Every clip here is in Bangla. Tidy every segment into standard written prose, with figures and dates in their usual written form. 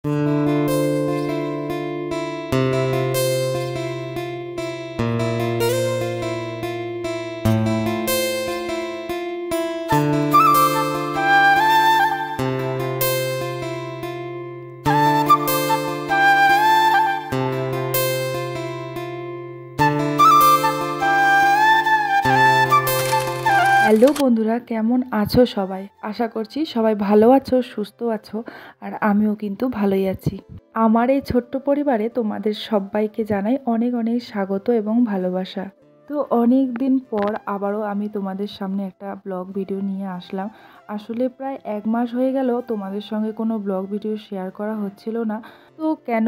হ্যালো বন্ধুরা, কেমন আছো সবাই? আশা করছি সবাই ভালো আছো, সুস্থ আছো। আর আমিও কিন্তু ভালোই আছি। আমার এই ছোট্ট পরিবারে তোমাদের সবাইকে জানাই অনেক অনেক স্বাগত এবং ভালোবাসা। তো অনেক দিন পর আবারও আমি তোমাদের সামনে একটা ব্লগ ভিডিও নিয়ে আসলাম। আসলে প্রায় 1 মাস হয়ে গেল তোমাদের সঙ্গে কোনো ব্লগ ভিডিও শেয়ার করা হচ্ছিল না। তো কেন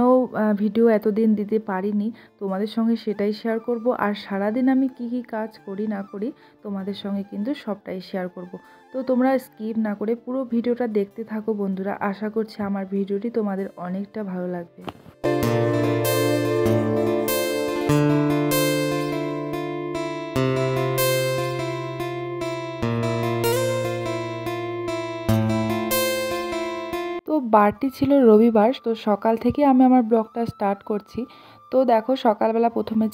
ভিডিও এতদিন দিতে পারিনি, তোমাদের সঙ্গে সেটাই শেয়ার করব। আর সারাদিন আমি কি কি কাজ করি না করি তোমাদের সঙ্গে কিন্তু সবটাই শেয়ার করব। তো তোমরা স্কিপ না করে পুরো ভিডিওটা দেখতে থাকো বন্ধুরা। আশা করছি আমার ভিডিওটি তোমাদের অনেকটা ভালো লাগবে। তো বারটি ছিল রবিবার, তো সকাল থেকে আমি আমার ব্লগটা স্টার্ট করছি। তো দেখো, সকালবেলা প্রথমে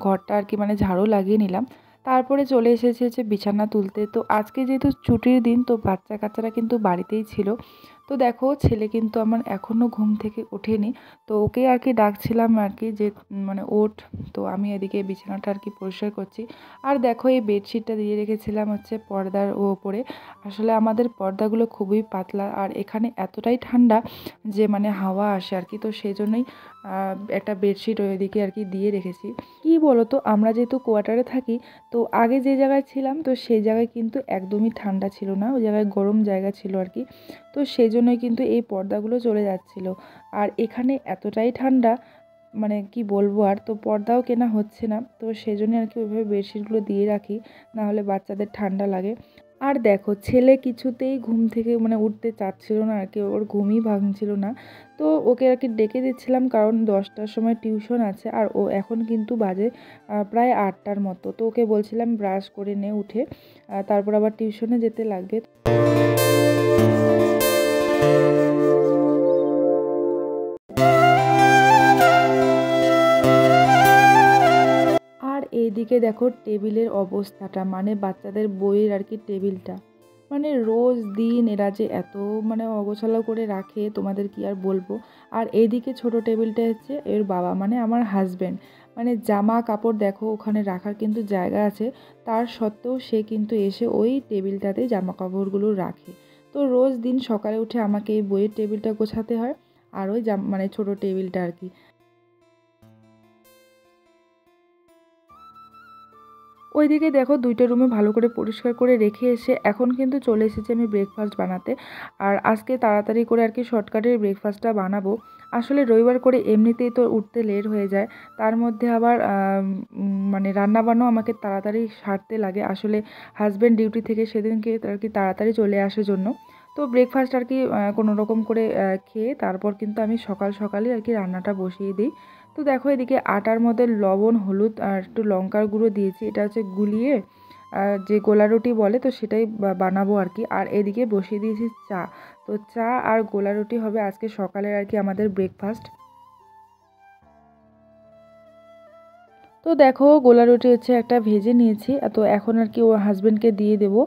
ঘরটা মানে ঝাড়ু লাগিয়ে নিলাম। তারপরে চলে এসেছি হচ্ছে বিছানা তুলতে। তো আজকে যেহেতু ছুটির দিন, তো বাচ্চা কাচ্চারা কিন্তু বাড়িতেই ছিল। তো দেখো, ছেলে কিন্তু আমার এখনও ঘুম থেকে ওঠেনি। তো ওকে ডাকছিলাম যে মানে ওঠ। তো আমি এদিকে বিছানাটা পরিষ্কার করছি। আর দেখো, এই বেডশিটটা দিয়ে রেখেছিলাম হচ্ছে পর্দার ওপরে। আসলে আমাদের পর্দাগুলো খুবই পাতলা, আর এখানে এতটাই ঠান্ডা যে মানে হাওয়া আসে তো সেই জন্যই একটা বেডশিট ওইদিকে দিয়ে রেখেছি। কি বলো তো, আমরা যেহেতু কোয়ার্টারে থাকি, তো আগে যে জায়গায় ছিলাম তো সেই জায়গায় কিন্তু একদমই ঠান্ডা ছিল না, ওই জায়গায় গরম জায়গা ছিল তো সেই জন্যই কিন্তু এই পর্দাগুলো চলে যাচ্ছিল। আর এখানে এতটাই ঠান্ডা, মানে কি বলবো, আর তো পর্দাও কেনা হচ্ছে না। তো সেই জন্য ওইভাবে বেডশিটগুলো দিয়ে রাখি, না হলে বাচ্চাদের ঠান্ডা লাগে। আর দেখো, ছেলে কিছুতেই ঘুম থেকে মানে উঠতে চাচ্ছিল না ওর ঘুমই ভাঙছিল না। তো ওকে ডেকে দিচ্ছিলাম, কারণ 10টার সময় টিউশন আছে। আর ও এখন কিন্তু বাজে প্রায় 8টার মতো। তো ওকে বলছিলাম ব্রাশ করে নে উঠে, তারপর আবার টিউশনে যেতে লাগবে। আর এইদিকে দেখো টেবিলের অবস্থাটা, মানে বাচ্চাদের বইয়ের টেবিলটা, মানে রোজ দিন এরা যে এত মানে অগোছালো করে রাখে, তোমাদের কি আর বলবো। আর এইদিকে ছোট টেবিলটা হচ্ছে এর বাবা, মানে আমার হাজব্যান্ড। মানে জামা কাপড় দেখো ওখানে রাখার কিন্তু জায়গা আছে, তার সত্ত্বেও সে কিন্তু এসে ওই টেবিলটাতে জামা কাপড়গুলো রাখে। তো রোজ দিন সকালে উঠে আমাকে এই বইয়ের টেবিলটা গোছাতে হয়, আর ওই মানে ছোট টেবিলটা ওইদিকে দেখো, 2টা রুমে ভালো করে পরিষ্কার করে রেখে এসে এখন কিন্তু চলে এসেছি আমি ব্রেকফাস্ট বানাতে। আর আজকে তাড়াতাড়ি করে শর্টকাটের ব্রেকফাস্টটা বানাবো। আসলে রবিবার করে এমনিতেই তো উঠতে লেট হয়ে যায়, তার মধ্যে আবার মানে রান্নাবান্নাও আমাকে তাড়াতাড়ি সারতে লাগে। আসলে হাজব্যান্ড ডিউটি থেকে সেদিনকে তাড়াতাড়ি চলে আসার জন্য। তো ব্রেকফাস্ট কোনো রকম করে খেয়ে তারপর কিন্তু আমি সকাল সকালে রান্নাটা বসিয়ে দিই। তো দেখো, এদিকে আটার মধ্যে লবণ, হলুদ আর একটু লঙ্কার গুঁড়ো দিয়েছি। এটা হচ্ছে গুলিয়ে যে গোলা রুটি বলে, তো সেটাই বানাবো আর এদিকে বসিয়ে দিয়েছি চা। তো চা আর গোলা রুটি হবে আজকে সকালের আমাদের ব্রেকফাস্ট। তো দেখো, গোলা রুটি হচ্ছে একটা ভেজে নিয়েছি। তো এখন ও হাজব্যান্ডকে দিয়ে দেবো,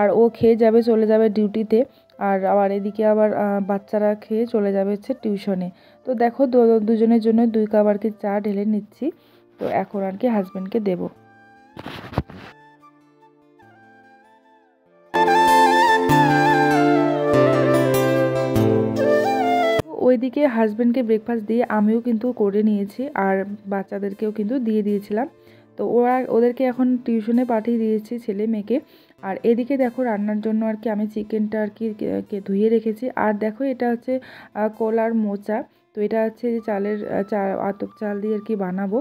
আর ও খেয়ে যাবে, চলে যাবে ডিউটিতে। আর আবার এদিকে আবার বাচ্চারা খেয়ে চলে যাবে হচ্ছে টিউশনে। তো দেখো, দুজনের জন্য 2 কাপ চা ঢেলে নিচ্ছি। তো এখন হাজব্যান্ডকে দেবো। ওইদিকে হাজব্যান্ডকে ব্রেকফাস্ট দিয়ে আমিও কিন্তু করে নিয়েছি, আর বাচ্চাদেরকেও কিন্তু দিয়ে দিয়েছিলাম। তো ওদেরকে এখন টিউশনে পাঠিয়ে দিয়েছি, ছেলে মেয়েকে। আর এদিকে দেখো, রান্নার জন্য আমি চিকেনটা ধুয়ে রেখেছি। আর দেখো, এটা হচ্ছে কলার মোচা। তো এটা হচ্ছে যে চালের আতপ চাল দিয়ে বানাবো।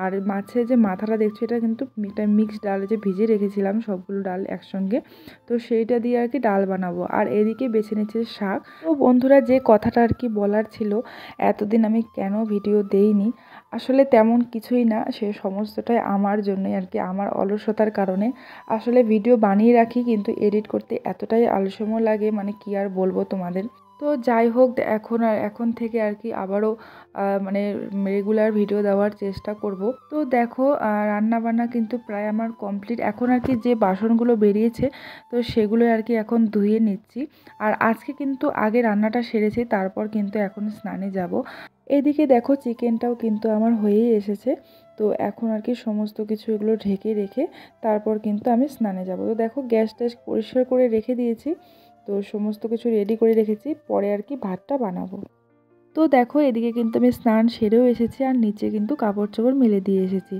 আর মাছের যে মাথাটা দেখছো, এটা কিন্তু একটা মিক্সড ডাল যে ভিজে রেখেছিলাম সবগুলো ডাল একসঙ্গে, তো সেইটা দিয়ে ডাল বানাবো। আর এদিকে বেছে নিচ্ছে শাক। তো বন্ধুরা, যে কথাটা বলার ছিল, এতদিন আমি কেন ভিডিও দেইনি, আসলে তেমন কিছুই না, সে সমস্তটাই আমার জন্যই আমার অলসতার কারণে। আসলে ভিডিও বানিয়ে রাখি, কিন্তু এডিট করতে এতটাই আলস্যময় লাগে, মানে কি আর বলবো তোমাদের। তো তো যাই হোক এখন থেকে আর কি আবারও মানে রেগুলার ভিডিও দেওয়ার চেষ্টা করব। তো দেখো রান্নাবান্না কিন্তু প্রায় আমার কমপ্লিট। এখন আর কি যে বাসনগুলো বেরিয়েছে তো সেগুলো আর কি এখন ধুয়ে নিচ্ছি। আর আজকে কিন্তু আগে রান্নাটা সেরেছি, তারপর কিন্তু এখন স্নানে যাব। এদিকে দেখো চিকেনটাও কিন্তু আমার হয়েই এসেছে। তো এখন আর কি সমস্ত কিছু এগুলো ঢেকে রেখে তারপর কিন্তু আমি স্নানে যাব। তো দেখো গ্যাস ট্যাস পরিষ্কার করে রেখে দিয়েছি, তো সমস্ত কিছু রেডি করে রেখেছি, পরে আর কি ভাতটা বানাবো। তো দেখো এদিকে কিন্তু আমি স্নান সেরেও এসেছি আর নিচে কিন্তু কাপড় চোপড় মেলে দিয়ে এসেছি।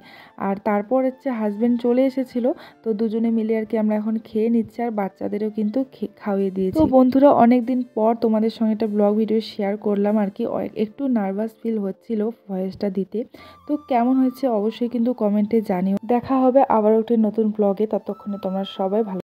আর তারপর হচ্ছে হাজব্যান্ড চলে এসেছিলো, তো দুজনে মিলে আর কি আমরা এখন খেয়ে নিচ্ছি আর বাচ্চাদেরও কিন্তু খাওয়িয়ে দিয়েছি। তো বন্ধুরা, অনেক দিন পর তোমাদের সঙ্গে একটা ব্লগ ভিডিও শেয়ার করলাম আর কি। একটু নার্ভাস ফিল হচ্ছিল ভয়েসটা দিতে। তো কেমন হয়েছে অবশ্যই কিন্তু কমেন্টে জানিও। দেখা হবে আবারও একটা নতুন ব্লগে, ততক্ষণে তোমরা সবাই ভালো